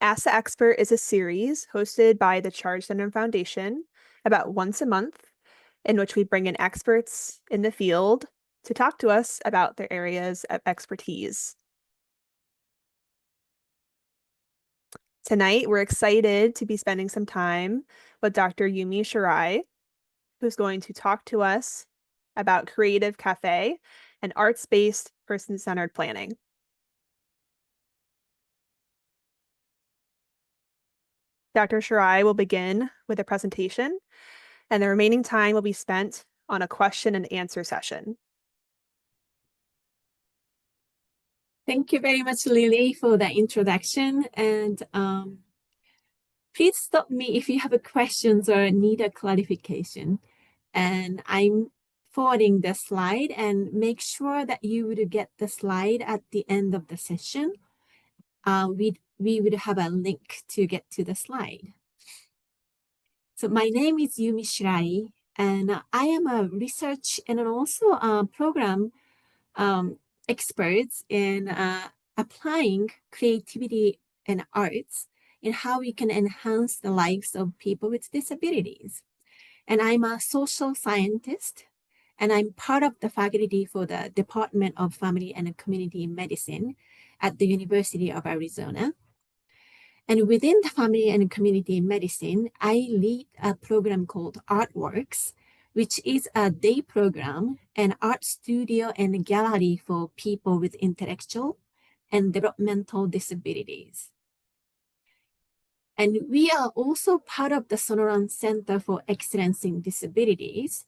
Ask the Expert is a series hosted by the Charge Center Foundation about once a month, in which we bring in experts in the field to talk to us about their areas of expertise. Tonight, we're excited to be spending some time with Dr. Yumi Shirai, who's going to talk to us about Creative Café and arts-based person-centered planning. Dr. Shirai will begin with a presentation, and the remaining time will be spent on a question and answer session. Thank you very much, Lily, for the introduction. And please stop me if you have questions or need a clarification. And I'm forwarding the slide, and make sure that you would get the slide at the end of the session. We would have a link to get to the slide. So my name is Yumi Shirai, and I am a research and also a program experts in applying creativity and arts in how we can enhance the lives of people with disabilities. And I'm a social scientist, and I'm part of the faculty for the Department of Family and Community Medicine at the University of Arizona. And within the Family and Community Medicine, I lead a program called Artworks, which is a day program, an art studio and gallery for people with intellectual and developmental disabilities. And we are also part of the Sonoran Center for Excellence in Disabilities.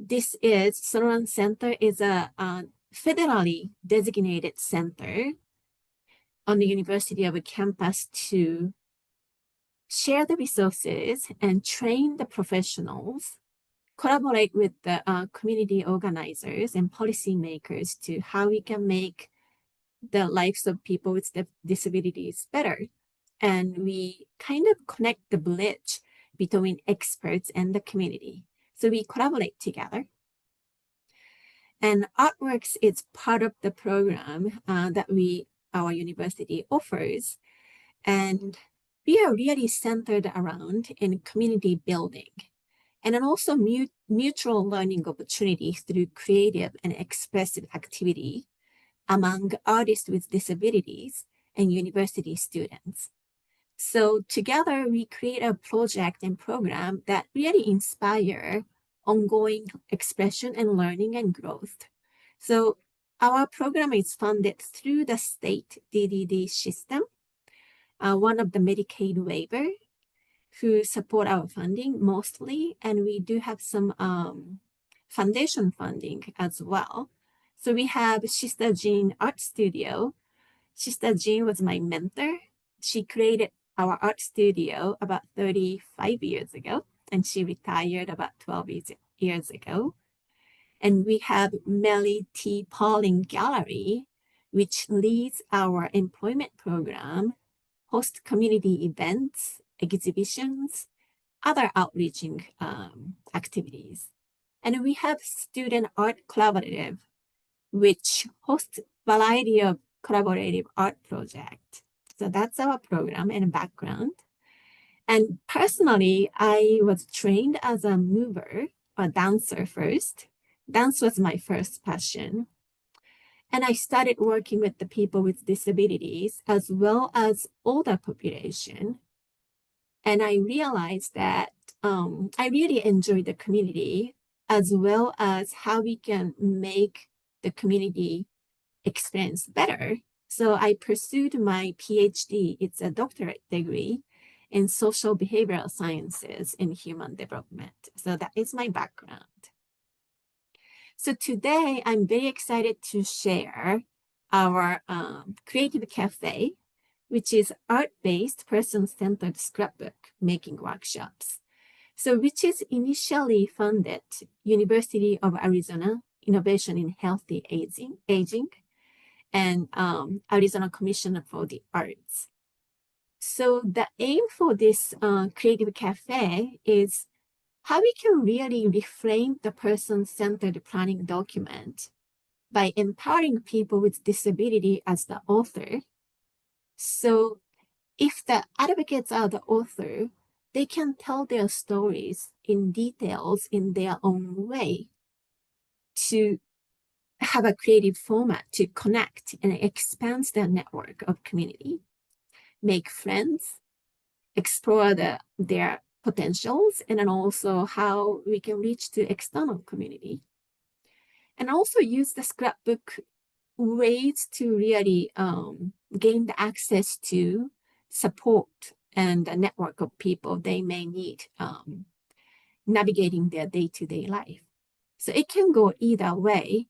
Sonoran Center is a federally designated center on the University of a campus to share the resources and train the professionals, collaborate with the community organizers and policymakers to how we can make the lives of people with disabilities better. And we kind of connect the bridge between experts and the community. So we collaborate together. And Artworks is part of the program that our university offers. And we are really centered around in community building, and then also mutual learning opportunities through creative and expressive activity among artists with disabilities and university students. So together we create a project and program that really inspire ongoing expression and learning and growth. So our program is funded through the state DDD system, one of the Medicaid waiver, who support our funding mostly, and we do have some foundation funding as well. So we have Sister Jean Art Studio. Sister Jean was my mentor. She created our art studio about 35 years ago, and she retired about 12 years ago. And we have Melly T. Pauling Gallery, which leads our employment program, host community events, exhibitions, other outreaching activities. And we have Student Art Collaborative, which hosts a variety of collaborative art projects. So that's our program and background. And personally, I was trained as a mover, a dancer first. Dance was my first passion. And I started working with the people with disabilities as well as older population. And I realized that I really enjoy the community as well as how we can make the community experience better. So I pursued my PhD. It's a doctorate degree in social behavioral sciences and human development. So that is my background. So today I'm very excited to share our Creative Café, which is art-based, person-centered scrapbook-making workshops. So which is initially funded University of Arizona Innovation in Healthy Aging and Arizona Commission for the Arts. So the aim for this Creative Café is how we can really reframe the person-centered planning document by empowering people with disability as the author. So if the advocates are the author, they can tell their stories in details in their own way to have a creative format to connect and expand their network of community, make friends, explore their potentials, and then also how we can reach to external community. And also use the scrapbook ways to really gain the access to support and a network of people they may need navigating their day-to-day life. So it can go either way,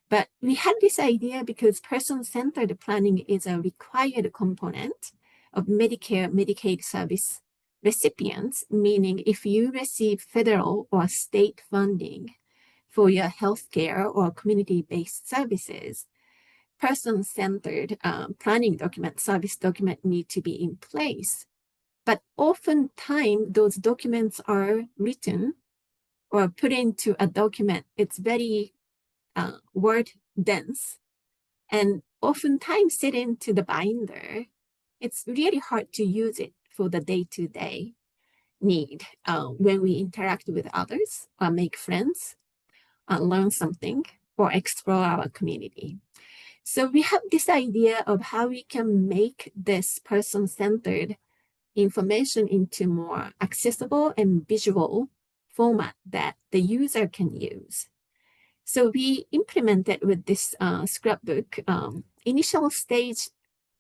but we had this idea because person-centered planning is a required component of Medicare, Medicaid service recipients, meaning if you receive federal or state funding for your healthcare or community-based services, person-centered planning document, service document need to be in place. But oftentimes those documents are written or put into a document. It's very word dense, and oftentimes sit into the binder. It's really hard to use it for the day-to-day need when we interact with others or make friends, learn something, or explore our community. So we have this idea of how we can make this person-centered information into more accessible and visual format that the user can use. So we implemented with this scrapbook. Initial stage,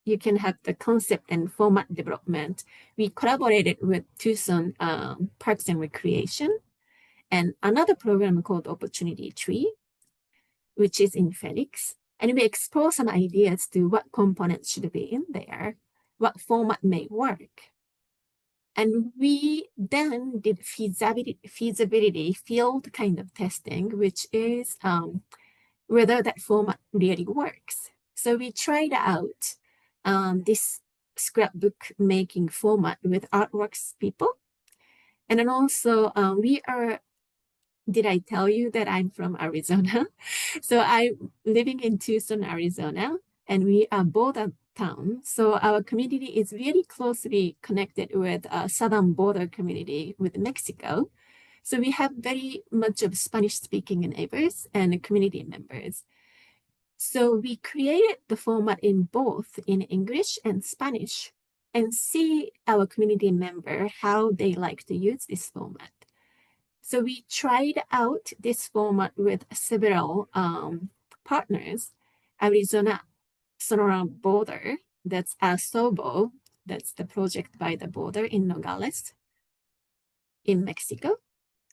you can have the concept and format development. We collaborated with Tucson Parks and Recreation and another program called Opportunity Tree, which is in Phoenix. And we explore some ideas to what components should be in there, what format may work. And we then did feasibility field kind of testing, which is whether that format really works. So we tried out this scrapbook making format with Artworks people. And then also did I tell you that I'm from Arizona? So I'm living in Tucson, Arizona, and we are border town. So our community is really closely connected with a southern border community with Mexico. So we have very much of Spanish-speaking neighbors and community members. So we created the format in both in English and Spanish and see our community member how they like to use this format. So we tried out this format with several partners. Arizona Sonora border, that's ASOBO, that's the project by the border in Nogales in Mexico.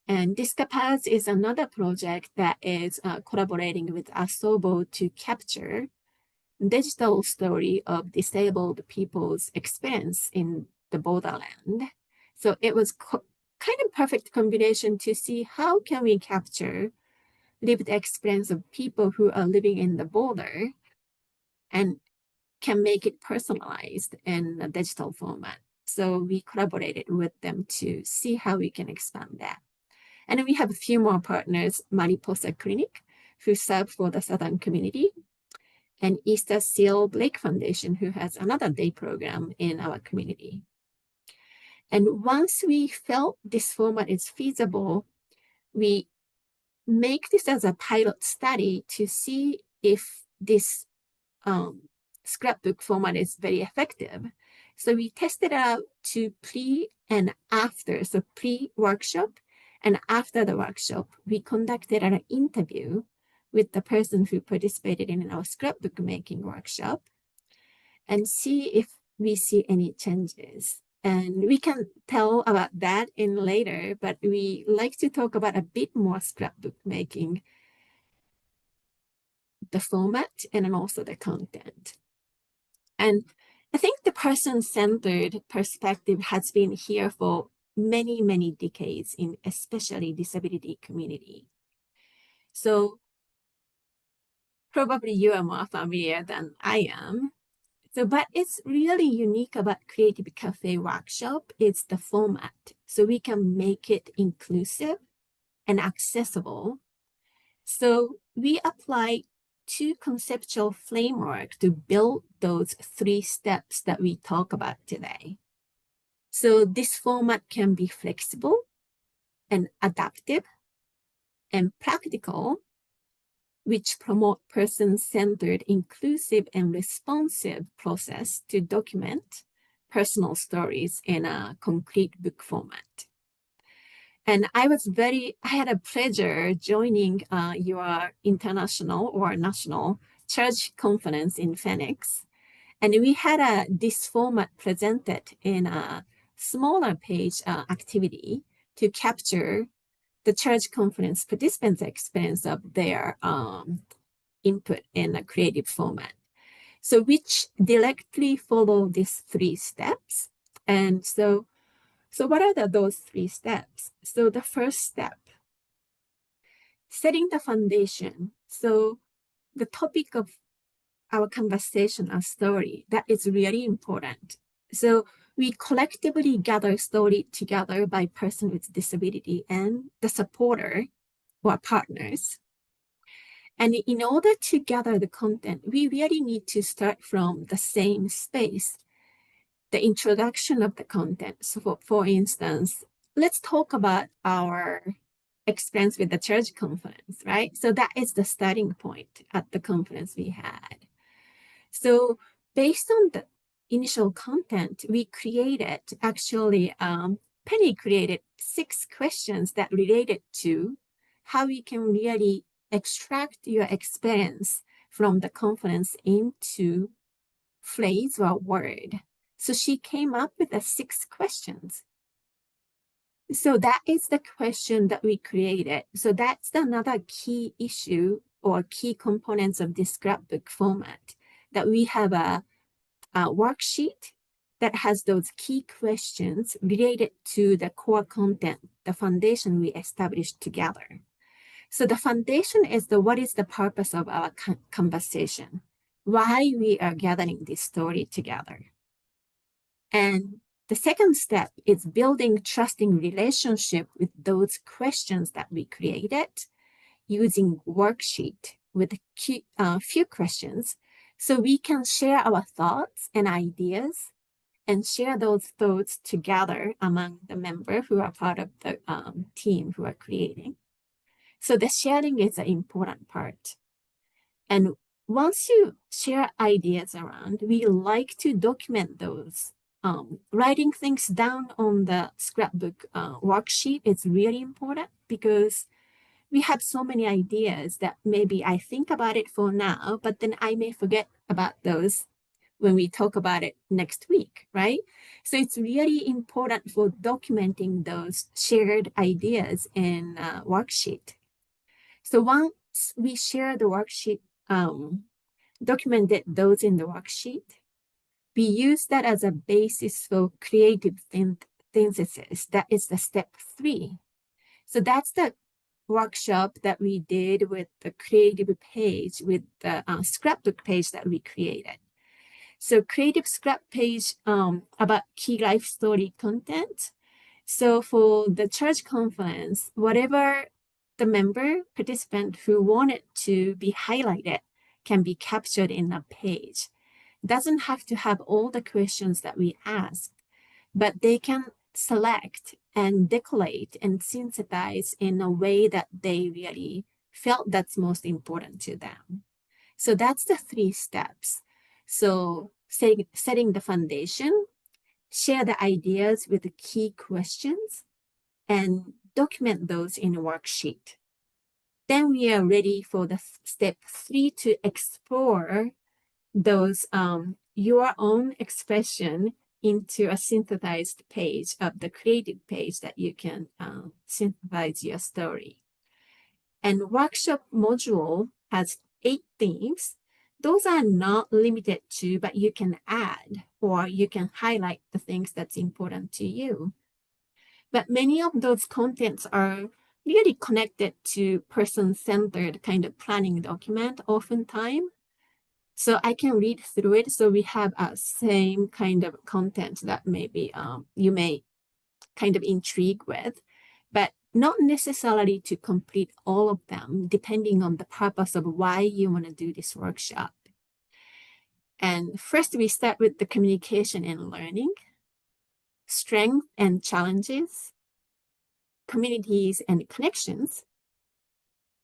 And Discapaz is another project that is collaborating with ASOBO to capture digital story of disabled people's experience in the borderland. So it was kind of perfect combination to see how can we capture lived experience of people who are living in the border and can make it personalized in a digital format. So we collaborated with them to see how we can expand that. And then we have a few more partners, Mariposa Clinic, who serve for the Southern community, and Easter Seal Blake Foundation, who has another day program in our community. And once we felt this format is feasible, we make this as a pilot study to see if this scrapbook format is very effective. So we tested out to pre and after, so pre-workshop and after the workshop, we conducted an interview with the person who participated in our scrapbook making workshop and see if we see any changes. And we can tell about that in later, but we like to talk about a bit more scrapbook making, the format, and then also the content. And I think the person-centered perspective has been here for many, many decades in especially disability community. So probably you are more familiar than I am. So, but it's really unique about Creative Café workshop. It's the format. So we can make it inclusive and accessible. So we apply two conceptual framework to build those 3 steps that we talk about today. So this format can be flexible and adaptive and practical, which promote person-centered, inclusive, and responsive process to document personal stories in a concrete book format. And I had a pleasure joining your international or national church conference in Phoenix. And we had this format presented in a smaller page activity to capture the church conference participants' experience of their input in a creative format. So which directly follow these 3 steps. And so what are those 3 steps? So the first step, setting the foundation. So the topic of our conversation, our story, that is really important. So we collectively gather story together by person with disability and the supporter or partners. And in order to gather the content, we really need to start from the same space, the introduction of the content. So for instance, let's talk about our experience with the church conference, right? So that is the starting point at the conference we had. So based on the initial content, we created, actually, Penny created 6 questions that related to how we can really extract your experience from the conference into phrase or word. So she came up with the 6 questions. So that is the question that we created. So that's another key issue or key components of this scrapbook format, that we have a worksheet that has those key questions related to the core content, the foundation we established together. So the foundation is what is the purpose of our conversation, why we are gathering this story together. And the second step is building trusting relationship with those questions that we created using worksheet with a few questions, so we can share our thoughts and ideas and share those thoughts together among the members who are part of the team who are creating. So the sharing is an important part. And once you share ideas around, we like to document those. Writing things down on the scrapbook worksheet is really important, because we have so many ideas that maybe I think about it for now, but then I may forget about those when we talk about it next week, right? So it's really important for documenting those shared ideas in a worksheet. So once we share the worksheet, documented those in the worksheet, we use that as a basis for creative synthesis. That is the step 3. So that's the workshop that we did with the creative page, with the scrapbook page that we created. So creative scrap page about key life story content. So for the church conference, whatever the member participant who wanted to be highlighted can be captured in a page. Doesn't have to have all the questions that we asked, but they can select and decorate and synthesize in a way that they really felt that's most important to them. So that's the 3 steps. So setting the foundation, share the ideas with the key questions, and document those in a worksheet. Then we are ready for the step 3 to explore those your own expression into a synthesized page of the creative page that you can synthesize your story. And workshop module has 8 themes. Those are not limited to, but you can add or you can highlight the things that's important to you. But many of those contents are really connected to person-centered kind of planning document oftentimes. So I can read through it. So we have a same kind of content that maybe you may kind of intrigue with. But not necessarily to complete all of them, depending on the purpose of why you want to do this workshop. And first, we start with the communication and learning, strength and challenges, communities and connections,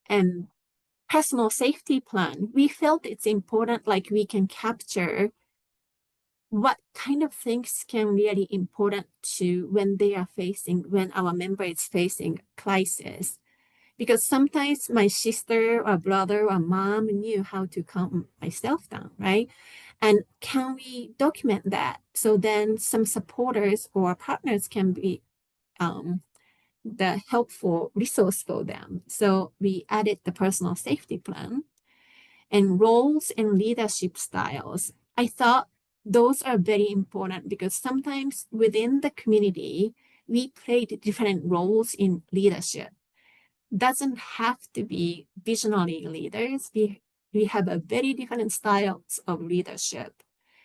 and personal safety plan. We felt it's important, like we can capture what kind of things can really important to when our member is facing crisis. Because sometimes my sister or brother or mom knew how to calm myself down, right? And can we document that? So then some supporters or partners can be the helpful resource for them. So we added the personal safety plan and roles and leadership styles. I thought those are very important because sometimes within the community, we played different roles in leadership. Doesn't have to be visionary leaders. We have a very different styles of leadership,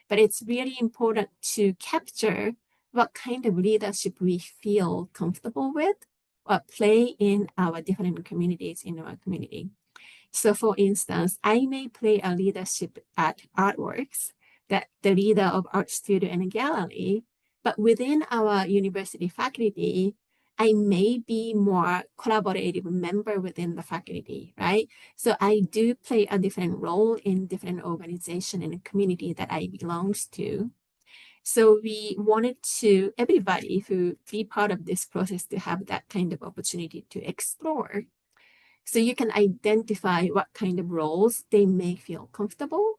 but it's really important to capture what kind of leadership we feel comfortable with or play in our different communities in our community. So for instance, I may play a leadership at Artworks, that the leader of art studio and gallery, but within our university faculty, I may be more collaborative member within the faculty, right? So I do play a different role in different organization and community that I belongs to. So we wanted to everybody who be part of this process to have that kind of opportunity to explore. So you can identify what kind of roles they may feel comfortable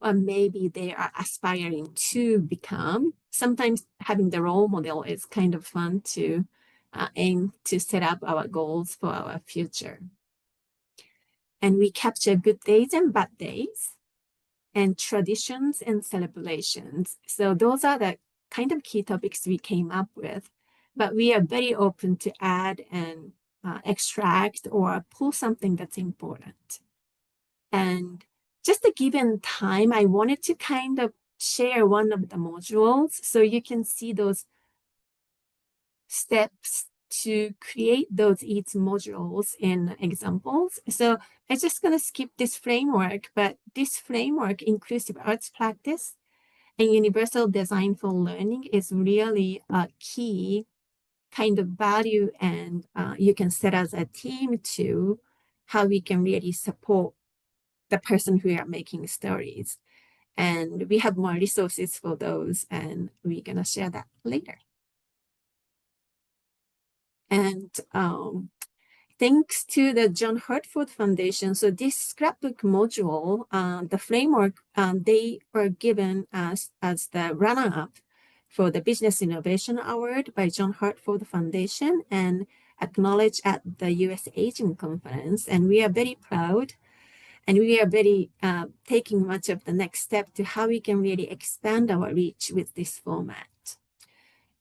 or maybe they are aspiring to become. Sometimes having the role model is kind of fun to aim to set up our goals for our future. And we capture good days and bad days and traditions and celebrations. So those are the kind of key topics we came up with, but we are very open to add and extract or pull something that's important. And just a given time, I wanted to kind of share one of the modules so you can see those steps to create those each modules in examples. So I'm just going to skip this framework, but this framework, inclusive arts practice and universal design for learning, is really a key kind of value, and you can set as a team to how we can really support the person who are making stories. And we have more resources for those, and we're going to share that later. And thanks to the John Hartford Foundation, so this scrapbook module, the framework, they were given as the runner-up for the Business Innovation Award by John Hartford Foundation and acknowledged at the US Aging Conference. And we are very proud, and we are very taking much of the next step to how we can really expand our reach with this format.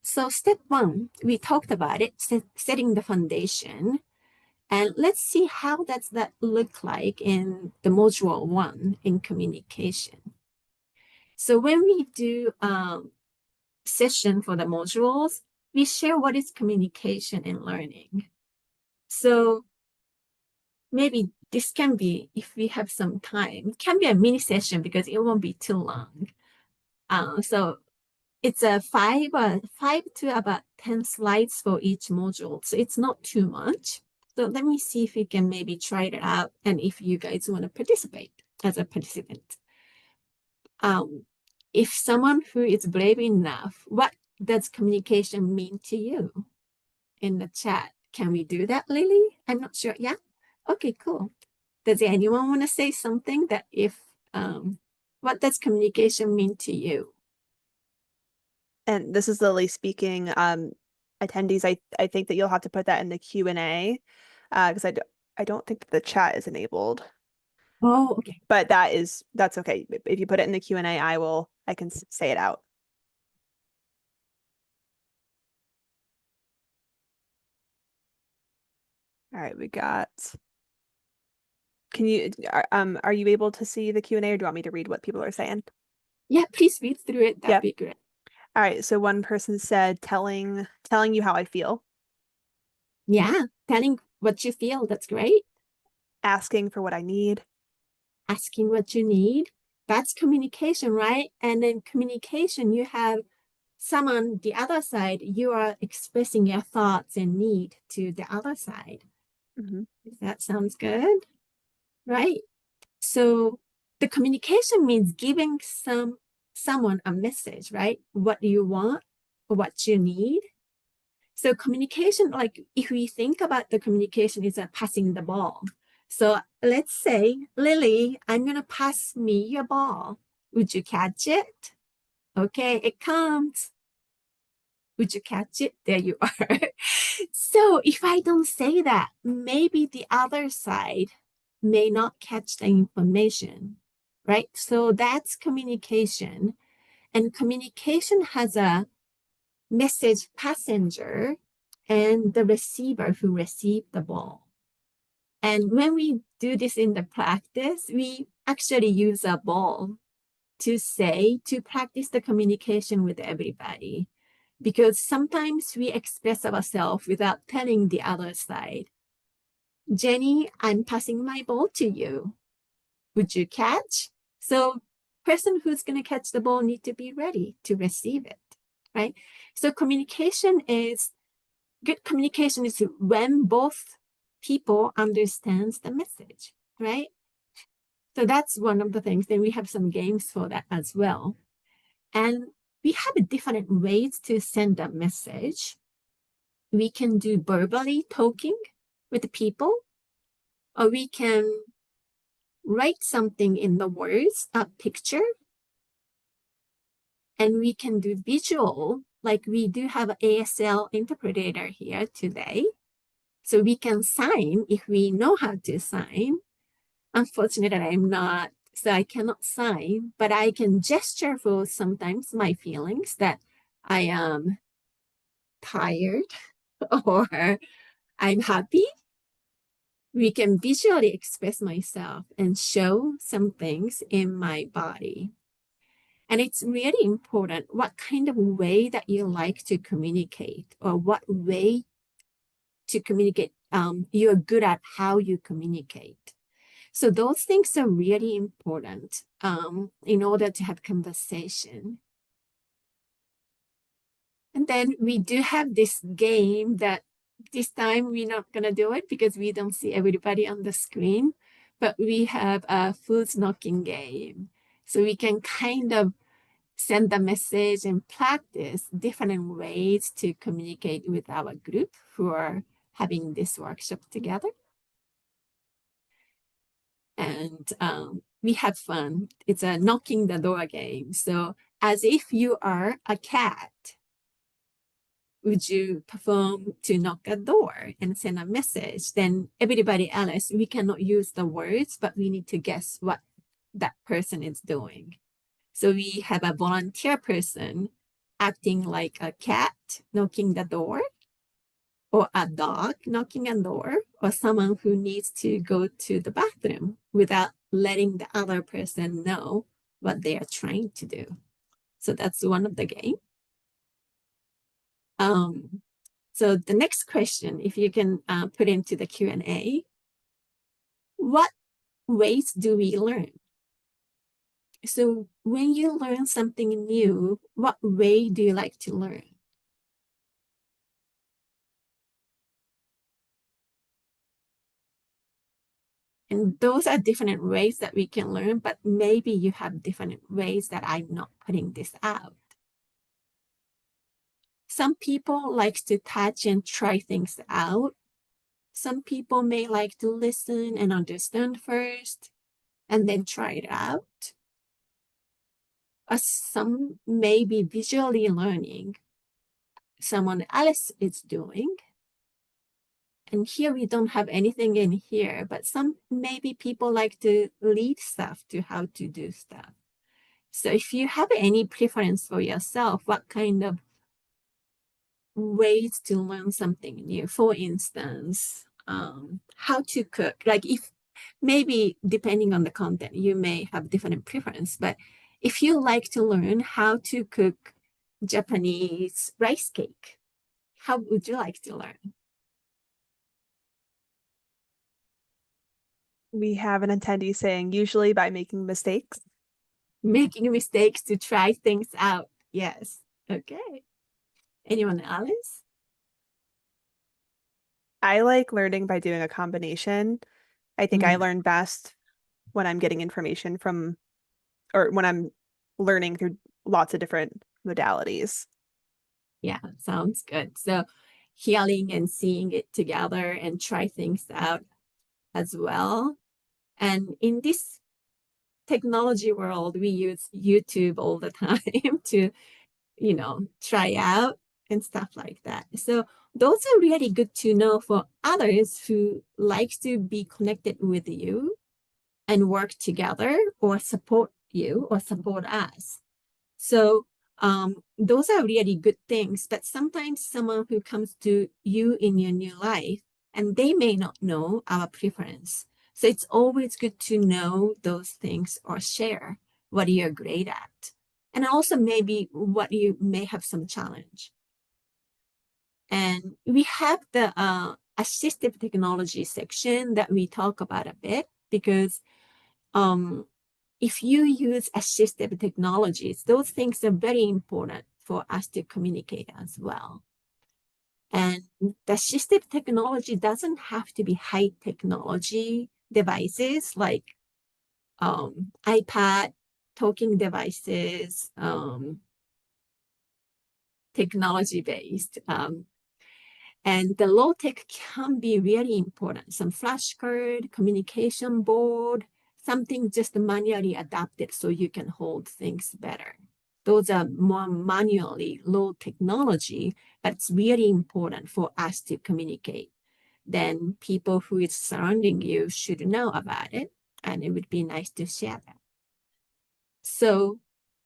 So step one, we talked about it, setting the foundation. And let's see how does that look like in the module one in communication. So when we do session for the modules, we share what is communication and learning. So maybe this can be, if we have some time, it can be a mini session because it won't be too long. So it's a 5 to about 10 slides for each module. So it's not too much. So let me see if we can maybe try it out and if you guys want to participate as a participant. If someone who is brave enough, what does communication mean to you? In the chat, can we do that, Lily? I'm not sure. Yeah? Okay, cool. Does anyone want to say something that what does communication mean to you? And this is Lily speaking. Attendees, I think that you'll have to put that in the Q&A because I don't think that the chat is enabled. Oh, okay. But that's okay. If you put it in the Q&A, I can say it out. All right, we got. Are you able to see the Q&A, or do you want me to read what people are saying? Yeah, please read through it. That'd Yep. be great. All right, so one person said telling you how I feel. Yeah, telling what you feel, that's great. Asking for what I need. Asking what you need, that's communication, right? And then communication, you have someone, the other side, you are expressing your thoughts and need to the other side. Mhm. That sounds good, right? So the communication means giving someone a message, right? What do you want, what you need. So communication, like if we think about the communication is passing the ball. So let's say, Lily, I'm gonna pass me your ball. Would you catch it? Okay, it comes. Would you catch it? There you are. So if I don't say that, maybe the other side may not catch the information, right? So that's communication. And communication has a message passenger and the receiver who received the ball. And when we do this in the practice, we actually use a ball to practice the communication with everybody. Because sometimes we express ourselves without telling the other side. Jenny, I'm passing my ball to you. Would you catch? So person who's going to catch the ball need to be ready to receive it, right? So good communication is when both people understands the message, right? So that's one of the things. Then we have some games for that as well. And we have different ways to send a message. We can do verbally talking with people, or we can write something in the words, a picture, and we can do visual, like we do have an ASL interpreter here today. So we can sign if we know how to sign. Unfortunately, I'm not, so I cannot sign, but I can gesture for sometimes my feelings that I am tired or I'm happy. We can visually express myself and show some things in my body. And it's really important what kind of way that you like to communicate or what way to communicate. You're good at how you communicate. So those things are really important in order to have conversation. And then we do have this game that this time we're not going to do it because we don't see everybody on the screen, but we have a food knocking game. So we can kind of send a message and practice different ways to communicate with our group who are having this workshop together. And we have fun. It's a knocking the door game. So as if you are a cat, would you perform to knock a door and send a message? Then everybody else, we cannot use the words, but we need to guess what that person is doing. So we have a volunteer person acting like a cat knocking the door, or a dog knocking a door, or someone who needs to go to the bathroom without letting the other person know what they are trying to do. So that's one of the game. So the next question, if you can put into the Q&A, what ways do we learn? So when you learn something new, what way do you like to learn? And those are different ways that we can learn, but maybe you have different ways that I'm not putting this out. Some people like to touch and try things out. Some people may like to listen and understand first and then try it out. Some may be visually learning someone else is doing. And here we don't have anything in here, but some maybe people like to lead stuff to how to do stuff. So if you have any preference for yourself, what kind of ways to learn something new? For instance, how to cook. Like if maybe depending on the content, you may have different preference, but if you like to learn how to cook Japanese rice cake, how would you like to learn? We have an attendee saying usually by making mistakes. Making mistakes to try things out. Yes. Okay. Anyone else? I like learning by doing a combination. I think I Mm, learn best when I'm getting information from, or when I'm learning through lots of different modalities. yeah, sounds good. So hearing and seeing it together and try things out as well. And in this technology world, we use YouTube all the time to, try out and stuff like that. So those are really good to know for others who like to be connected with you and work together or support you or support us. So those are really good things. But sometimes someone who comes to you in your new life and they may not know our preference. So it's always good to know those things or share what you're great at. And also maybe what you may have some challenge. And we have the assistive technology section that we talk about a bit because um, if you use assistive technologies, those things are very important for us to communicate as well. And the assistive technology doesn't have to be high technology devices like iPad, talking devices, technology based. And the low tech can be really important. Some flashcard, communication board, something just manually adapted so you can hold things better. Those are more manually low technology, but it's really important for us to communicate. Then people who is surrounding you should know about it, and it would be nice to share that. So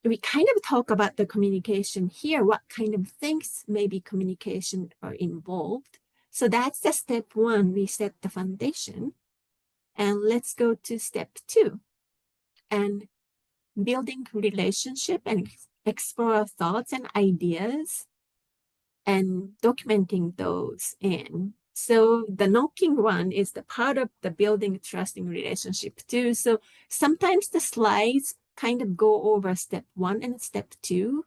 we kind of talk about the communication here, what kind of things maybe communication are involved. So that's the step one, we set the foundation. And let's go to step two and building relationship and explore thoughts and ideas and documenting those in. So the knocking one is the part of the building trusting relationship too. So sometimes the slides kind of go over step one and step two.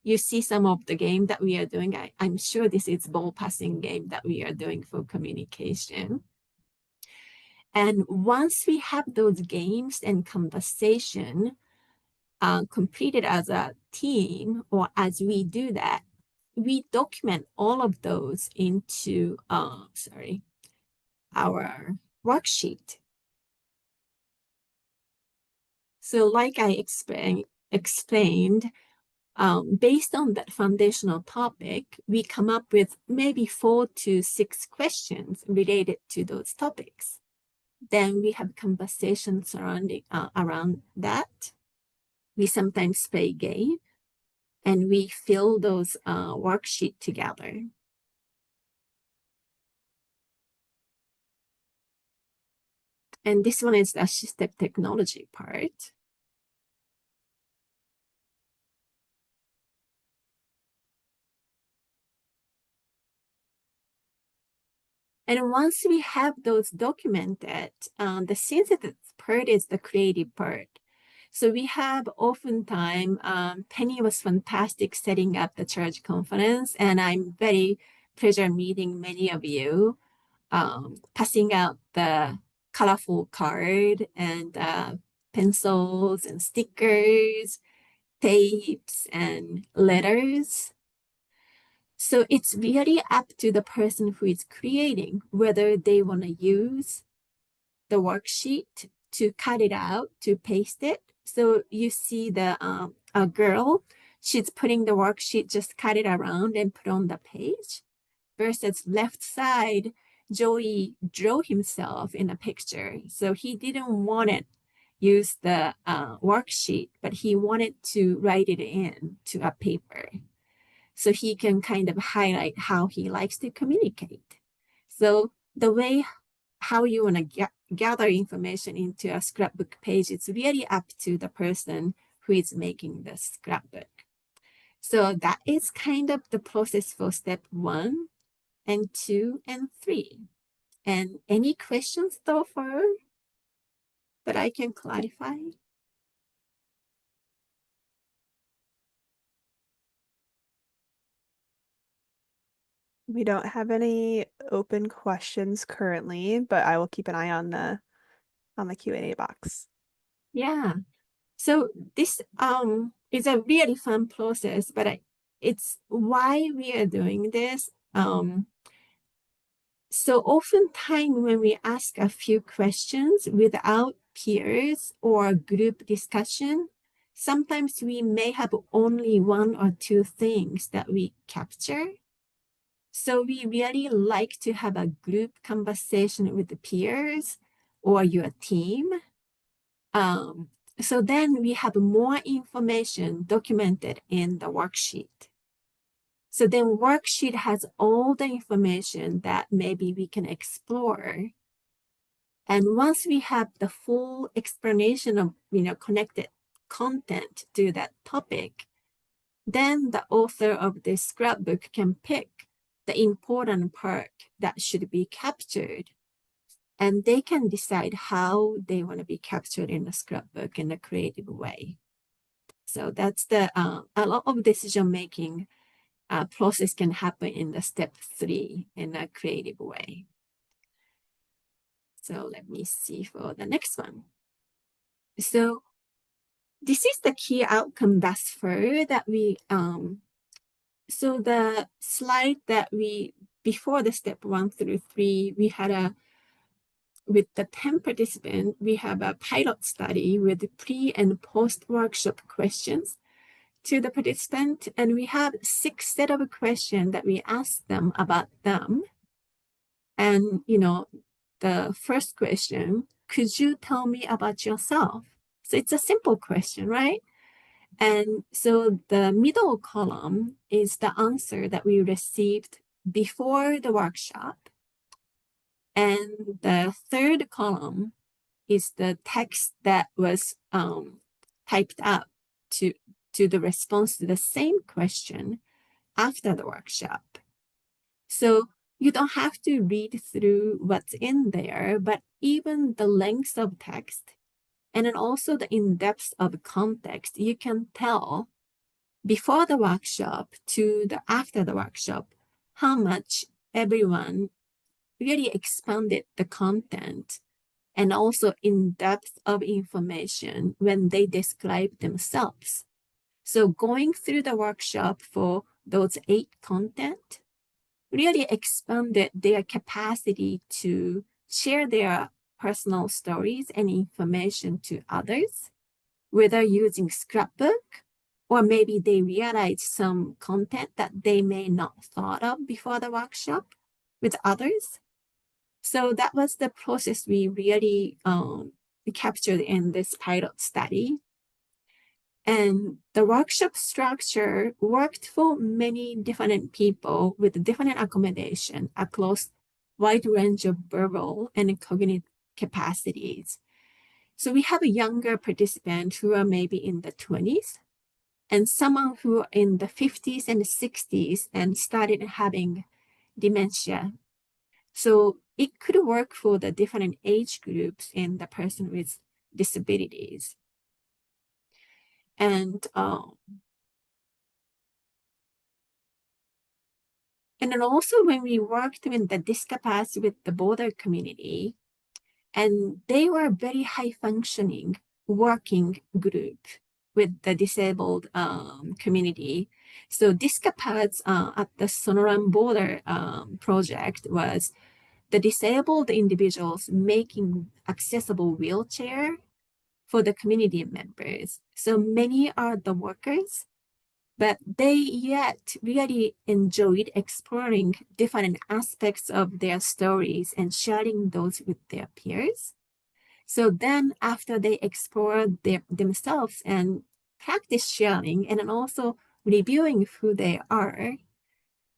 You see some of the game that we are doing. I'm sure this is ball passing game that we are doing for communication. And once we have those games and conversation completed as a team or as we do that, we document all of those into our worksheet. So like I explained, based on that foundational topic, we come up with maybe 4 to 6 questions related to those topics. Then we have conversations surrounding around that. We sometimes play game and we fill those worksheet together. And this one is the assistive technology part. And once we have those documented, the sensitive part is the creative part. So we have oftentimes, Penny was fantastic setting up the church conference, and I'm very pleasure meeting many of you, passing out the colorful card and pencils and stickers, tapes and letters. So it's really up to the person who is creating whether they want to use the worksheet to cut it out, to paste it. So you see the a girl, she's putting the worksheet, just cut it around and put on the page. Versus left side, Joey drew himself in a picture. So he didn't want to use the worksheet, but he wanted to write it in to a paper so he can kind of highlight how he likes to communicate. So the way how you want to gather information into a scrapbook page, it's really up to the person who is making the scrapbook. So that is kind of the process for step 1 and 2 and 3. And any questions so far? that I can clarify? We don't have any open questions currently, but I will keep an eye on the Q&A box. Yeah. So this is a really fun process, but it's why we are doing this. So oftentimes when we ask a few questions without peers or group discussion, sometimes we may have only one or two things that we capture. So we really like to have a group conversation with the peers or your team. So then we have more information documented in the worksheet. So then worksheet has all the information that maybe we can explore. And once we have the full explanation of, connected content to that topic, then the author of the scrapbook can pick the important part that should be captured. And they can decide how they want to be captured in the scrapbook in a creative way. So that's a lot of decision making process can happen in the step 3 in a creative way. So let me see for the next one. So this is the key outcome thus far that we, so the slide that before the step 1 through 3, we had with the 10 participants, we have a pilot study with pre and post workshop questions to the participant, and we have 6 set of questions that we ask them about them. And, the first question, could you tell me about yourself? So it's a simple question, right? And so the middle column is the answer that we received before the workshop. And the third column is the text that was typed up to the response to the same question after the workshop. So you don't have to read through what's in there, but even the length of text and then also the in-depth of context, you can tell before the workshop to the after the workshop how much everyone really expanded the content and also in depth of information when they describe themselves. So going through the workshop for those 8 content really expanded their capacity to share their personal stories and information to others, whether using scrapbook or maybe they realized some content that they may not thought of before the workshop with others. So that was the process we really captured in this pilot study. And the workshop structure worked for many different people with different accommodation across wide range of verbal and cognitive capacities. So we have a younger participant who are maybe in the 20s and someone who are in the 50s and 60s and started having dementia. So it could work for the different age groups in the person with disabilities. And then also when we worked with the discapacities with the border community, and they were very high functioning working group with the disabled community. So discapacities at the Sonoran border project was the disabled individuals making accessible wheelchair for the community members. So many are the workers, but they yet really enjoyed exploring different aspects of their stories and sharing those with their peers. So then after they explore themselves and practice sharing and then also reviewing who they are,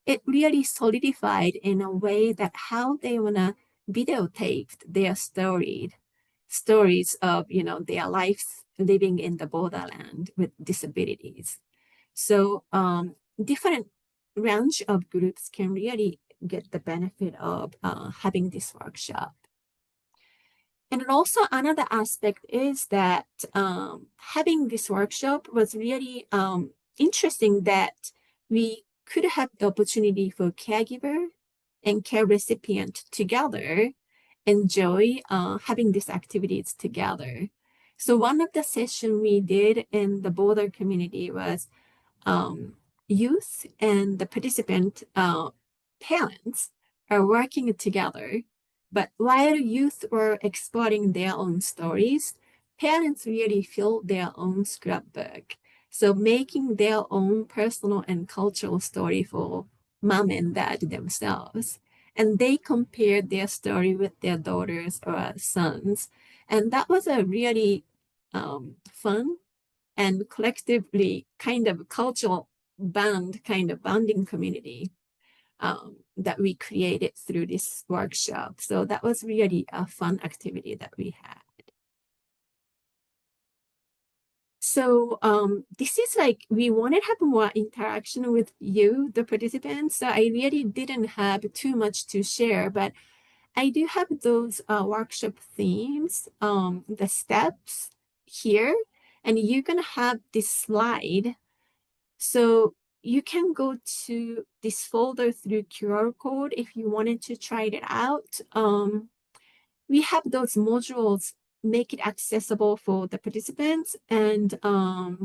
it really solidified in a way that how they want to videotape their stories of their lives living in the borderland with disabilities. So different range of groups can really get the benefit of having this workshop. And also another aspect is that having this workshop was really interesting that we could have the opportunity for caregiver and care recipient together enjoy having these activities together. So one of the sessions we did in the border community was um, youth and the participant parents are working together. But while youth were exploring their own stories, parents really filled their own scrapbook. So making their own personal and cultural story for mom and dad themselves. And they compared their story with their daughters or sons. And that was a really fun and collectively kind of cultural band, kind of bonding community that we created through this workshop. So that was really a fun activity that we had. So this is like, we wanted to have more interaction with you, the participants. So I really didn't have too much to share, but I do have those workshop themes, the steps here, and you're gonna have this slide. So you can go to this folder through QR code if you wanted to try it out. We have those modules make it accessible for the participants, and I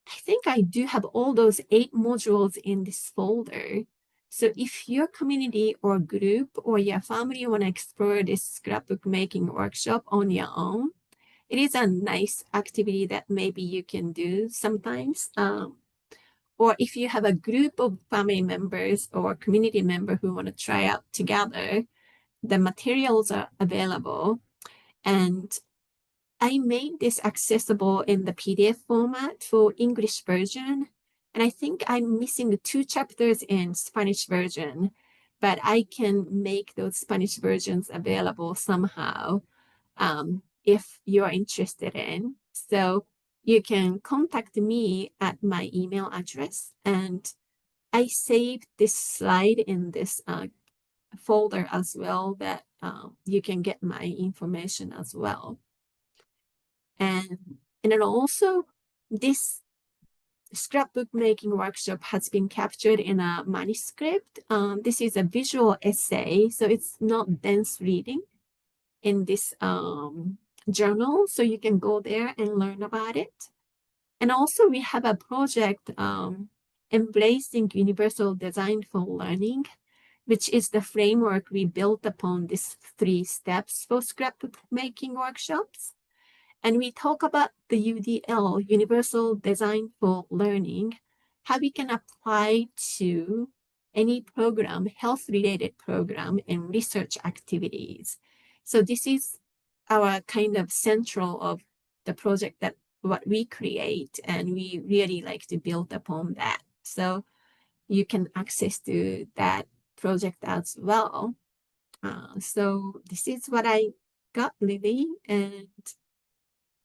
think I do have all those 8 modules in this folder. So if your community or group or your family want to explore this scrapbook making workshop on your own, it is a nice activity that maybe you can do sometimes. Or if you have a group of family members or community member who want to try out together, the materials are available. And I made this accessible in the PDF format for English version. And I think I'm missing the 2 chapters in Spanish version, but I can make those Spanish versions available somehow if you're interested in. So you can contact me at my email address, and I saved this slide in this folder as well that you can get my information as well. And then also this scrapbook making workshop has been captured in a manuscript. This is a visual essay, so it's not dense reading in this journal. So you can go there and learn about it. And also we have a project embracing universal design for learning, which is the framework we built upon these 3 steps for scrapbook making workshops. And we talk about the UDL, Universal Design for Learning, how we can apply to any program, health-related program, and research activities. So this is our kind of central of the project that what we create, and we really like to build upon that. So you can access to that project as well. So this is what I got, Lily, and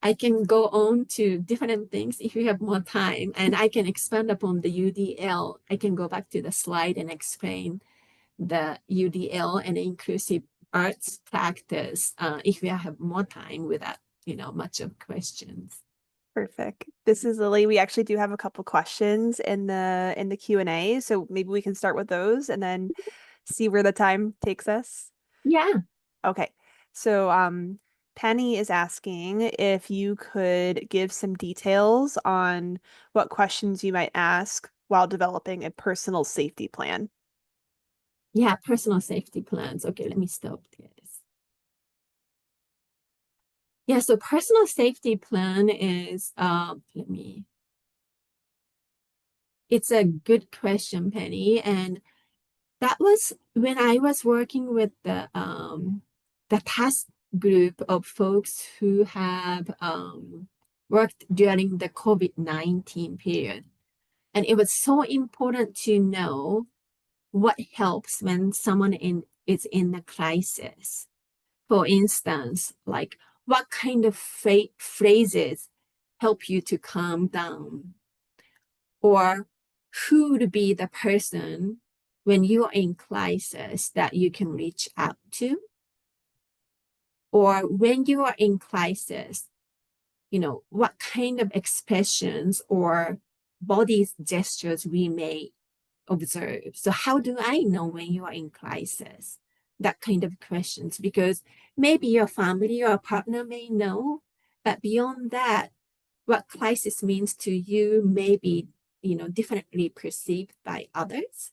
I can go on to different things if you have more time, and I can expand upon the UDL. I can go back to the slide and explain the UDL and inclusive arts practice if we have more time without, much of questions. Perfect. This is Lily. We actually do have a couple questions in the Q&A, so maybe we can start with those and then see where the time takes us. Yeah. Okay. So Penny is asking if you could give some details on what questions you might ask while developing a personal safety plan. Yeah, personal safety plans. Okay, let me stop this. Yeah, so personal safety plan is, it's a good question, Penny. And that was when I was working with the task group of folks who have worked during the COVID-19 period. And it was so important to know what helps when someone is in a crisis. For instance, like what kind of phrases help you to calm down? Or who would be the person when you're in crisis that you can reach out to? or when you are in crisis, what kind of expressions or body gestures we may observe. So how do I know when you are in crisis? That kind of questions, because maybe your family or partner may know, but beyond that, what crisis means to you may be, differently perceived by others.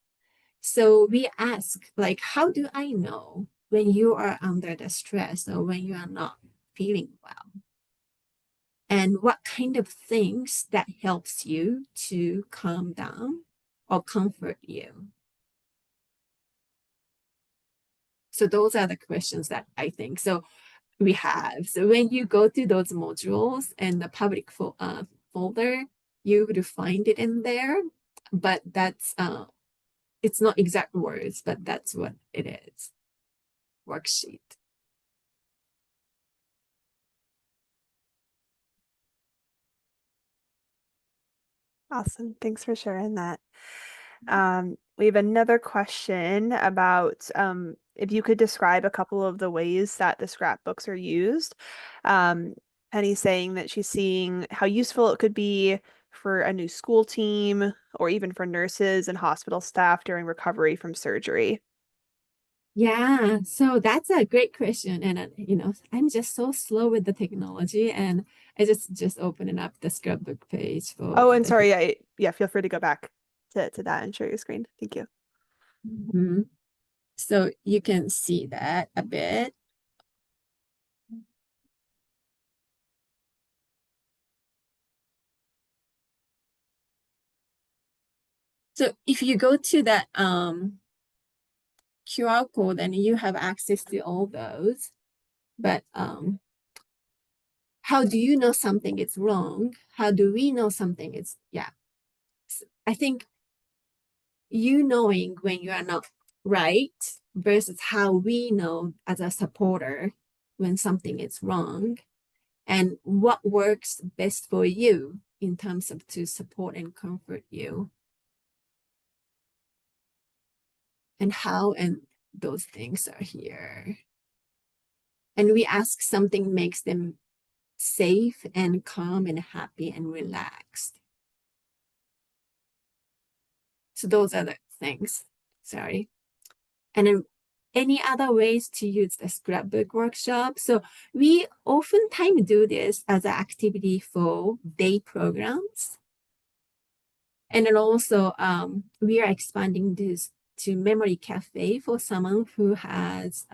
So we ask, like, how do I know when you are under the stress or when you are not feeling well? And what kind of things that helps you to calm down or comfort you? So those are the questions that I think. So we have. So when you go to those modules and the public folder, you would find it in there. But that's it's not exact words, but that's what it is. Worksheet. Awesome. Thanks for sharing that. We have another question about if you could describe a couple of the ways that the scrapbooks are used. Um, Penny's saying that she's seeing how useful it could be for a new school team or even for nurses and hospital staff during recovery from surgery. Yeah, so that's a great question. And, I'm just so slow with the technology, and I just opening up the scrapbook page for Oh, and the. sorry, yeah, feel free to go back to that and share your screen. Thank you. Mhm. So you can see that a bit. So if you go to that QR code, then you have access to all those. But how do you know something is wrong? How do we know something is, yeah. I think you knowing when you are not right versus how we know as a supporter when something is wrong, and what works best for you in terms of to support and comfort you, and how, and those things are here. And we ask something makes them safe and calm and happy and relaxed. So those are the things. Sorry. And then any other ways to use the scrapbook workshop? So we oftentimes do this as an activity for day programs. And then also we are expanding this to memory cafe for someone who has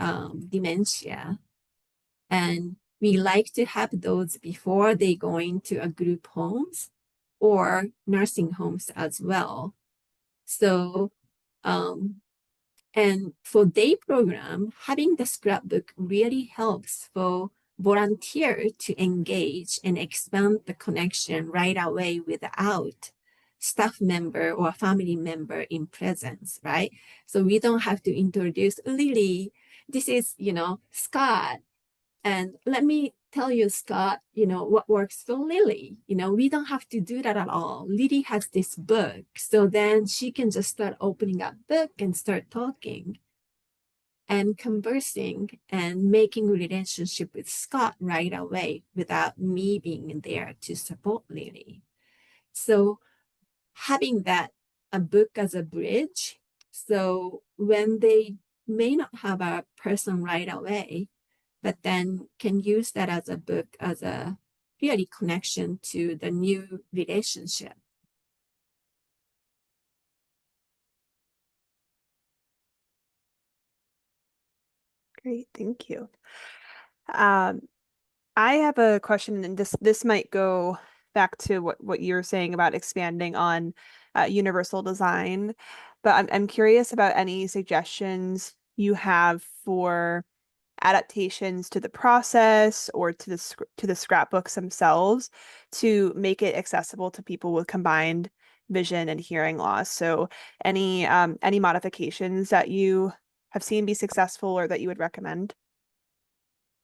dementia. And we like to have those before they go into a group homes or nursing homes as well. So, and for day program, having the scrapbook really helps for volunteer to engage and expand the connection right away without staff member or family member in presence, right? So we don't have to introduce Lily. This is, Scott. And let me tell you, Scott, what works for Lily. We don't have to do that at all. Lily has this book. So then she can just start opening up book and start talking and conversing and making relationship with Scott right away without me being there to support Lily. So having that a book as a bridge. So when they may not have a person right away, but then can use that as a book as a really connection to the new relationship. Great, thank you. Um, I have a question, and this might go back to what you're saying about expanding on universal design, but I'm curious about any suggestions you have for adaptations to the process or to the scrapbooks themselves to make it accessible to people with combined vision and hearing loss. So any modifications that you have seen be successful or that you would recommend?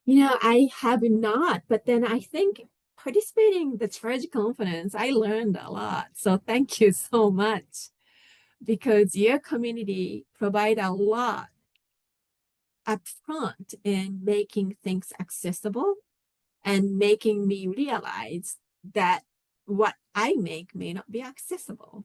I have not, but then I think participating in the Charge Conference, I learned a lot. So thank you so much because your community provide a lot upfront in making things accessible and making me realize that what I make may not be accessible.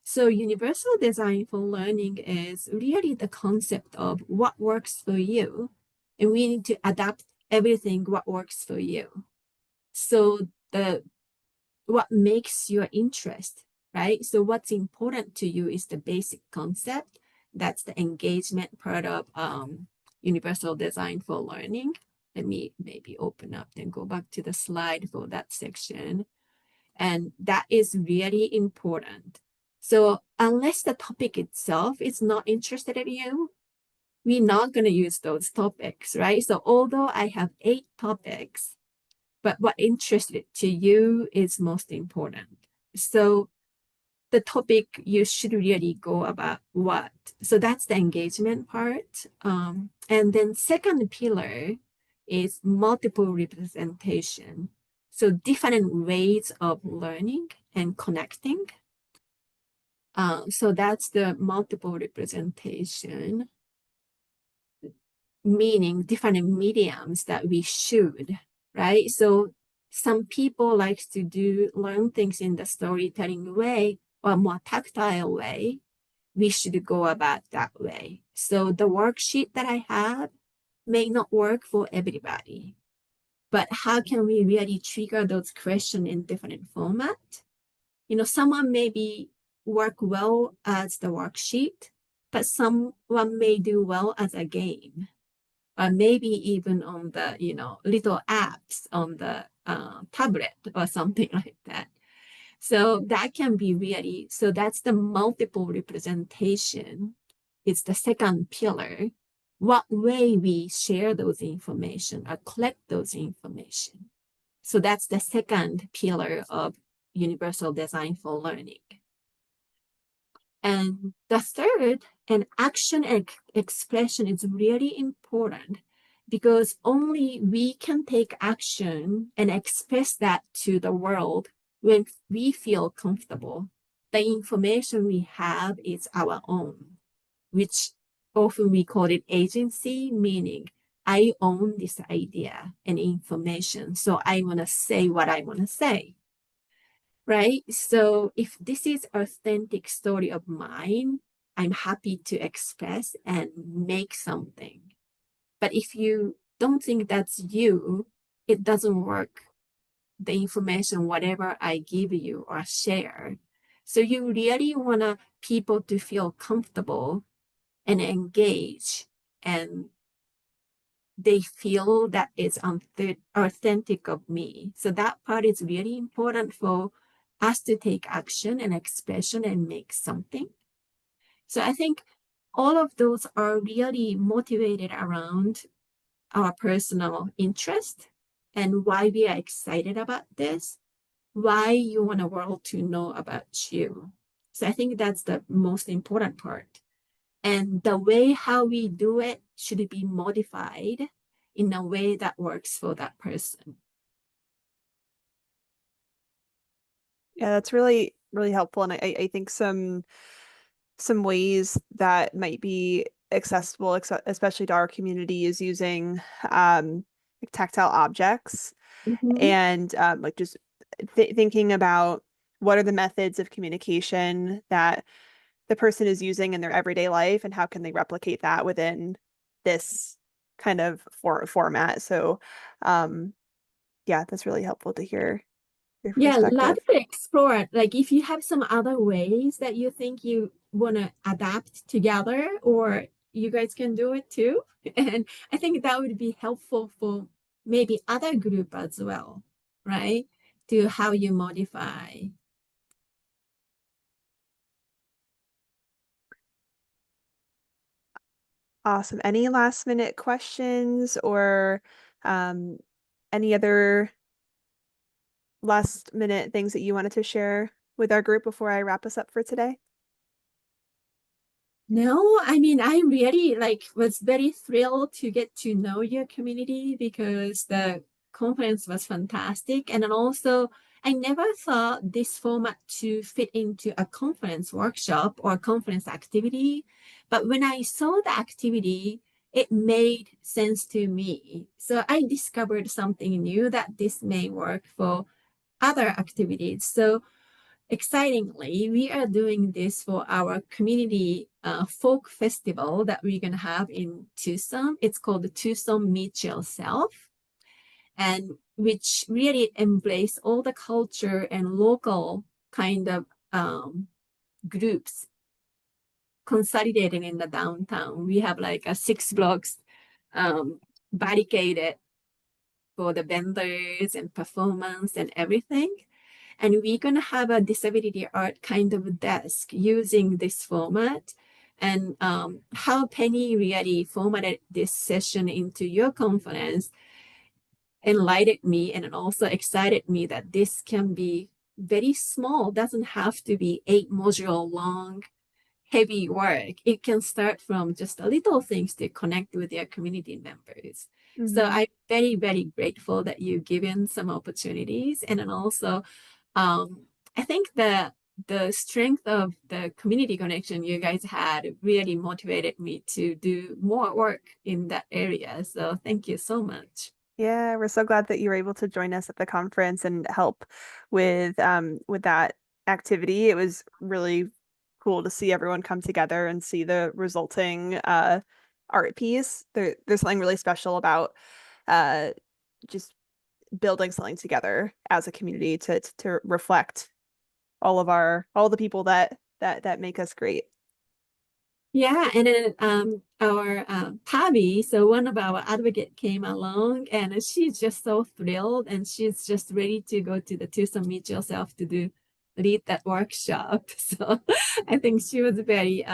So universal design for learning is really the concept of what works for you, and we need to adapt everything what works for you. So the what makes your interest, right? So what's important to you is the basic concept. That's the engagement part of universal design for learning. Let me maybe open up and go back to the slide for that section. And that is really important. So unless the topic itself is not interested in you, we're not going to use those topics, right? So although I have 8 topics, but what interested to you is most important. So the topic you should really go about what. So that's the engagement part. And then second pillar is multiple representation. So different ways of learning and connecting. So that's the multiple representation, meaning different mediums that we should, right? So some people like to learn things in the storytelling way or more tactile way. We should go about that way. So the worksheet that I have may not work for everybody, but how can we really trigger those questions in different format? Someone maybe work well as the worksheet, but someone may do well as a game, or maybe even on the, little apps on the tablet or something like that. So that can be really, so that's the multiple representation. It's the second pillar. What way we share those information or collect those information. So that's the second pillar of universal design for learning. And the third, and action and expression is really important because only we can take action and express that to the world when we feel comfortable. The information we have is our own, which often we call it agency, meaning I own this idea and information. So I want to say what I want to say. Right? So if this is authentic story of mine, I'm happy to express and make something. But if you don't think that's you, it doesn't work. The information, whatever I give you or share. So you really want people to feel comfortable and engage, and they feel that it's authentic of me. So that part is really important for us to take action and expression and make something. So I think all of those are really motivated around our personal interest and why we are excited about this, why you want the world to know about you. So I think that's the most important part. And the way how we do it should be modified in a way that works for that person. Yeah, that's really, really helpful. And I think some ways that might be accessible, especially to our community, is using like tactile objects Mm-hmm. and like just thinking about what are the methods of communication that the person is using in their everyday life and how can they replicate that within this kind of format. So yeah, that's really helpful to hear your Yeah, love perspective. to explore. Like if you have some other ways that you think you want to adapt together, or you guys can do it too. And I think that would be helpful for maybe other group as well, right? To how you modify. Awesome. Any last minute questions or um, any other last minute things that you wanted to share with our group before I wrap us up for today? No, I mean, I really was very thrilled to get to know your community because the conference was fantastic. And then also, I never thought this format to fit into a conference workshop or conference activity. But when I saw the activity, it made sense to me. So I discovered something new that this may work for other activities. So excitingly, we are doing this for our community folk festival that we're going to have in Tucson. It's called the Tucson Meet Yourself, and which really embrace all the culture and local kind of groups consolidating in the downtown. We have like a 6 blocks barricaded for the vendors and performance and everything. And we're going to have a disability art kind of desk using this format. And how Penny really formatted this session into your conference enlightened me and also excited me that this can be very small, doesn't have to be 8 module long heavy work. It can start from just a little things to connect with your community members. So Hmm. I'm very, very grateful that you've given some opportunities. And then also, I think the strength of the community connection you guys had really motivated me to do more work in that area. So thank you so much. Yeah, we're so glad that you were able to join us at the conference and help with that activity. It was really cool to see everyone come together and see the resulting art piece. There's something really special about uh just building something together as a community to reflect all the people that make us great. Yeah, and then our Tavi, so one of our advocate came along, and she's just so thrilled, and she's just ready to go to the Tucson Meet Yourself to do lead that workshop. So I think she was very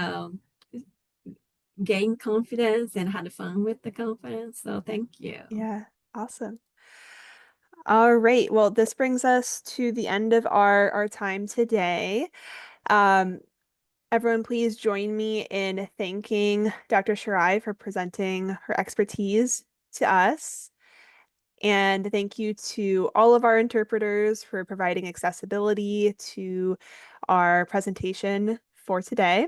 gained confidence and had fun with the conference. So thank you. Yeah, awesome. All right. Well, this brings us to the end of our time today. Um, Everyone, please join me in thanking Dr. Shirai for presenting her expertise to us. And thank you to all of our interpreters for providing accessibility to our presentation for today.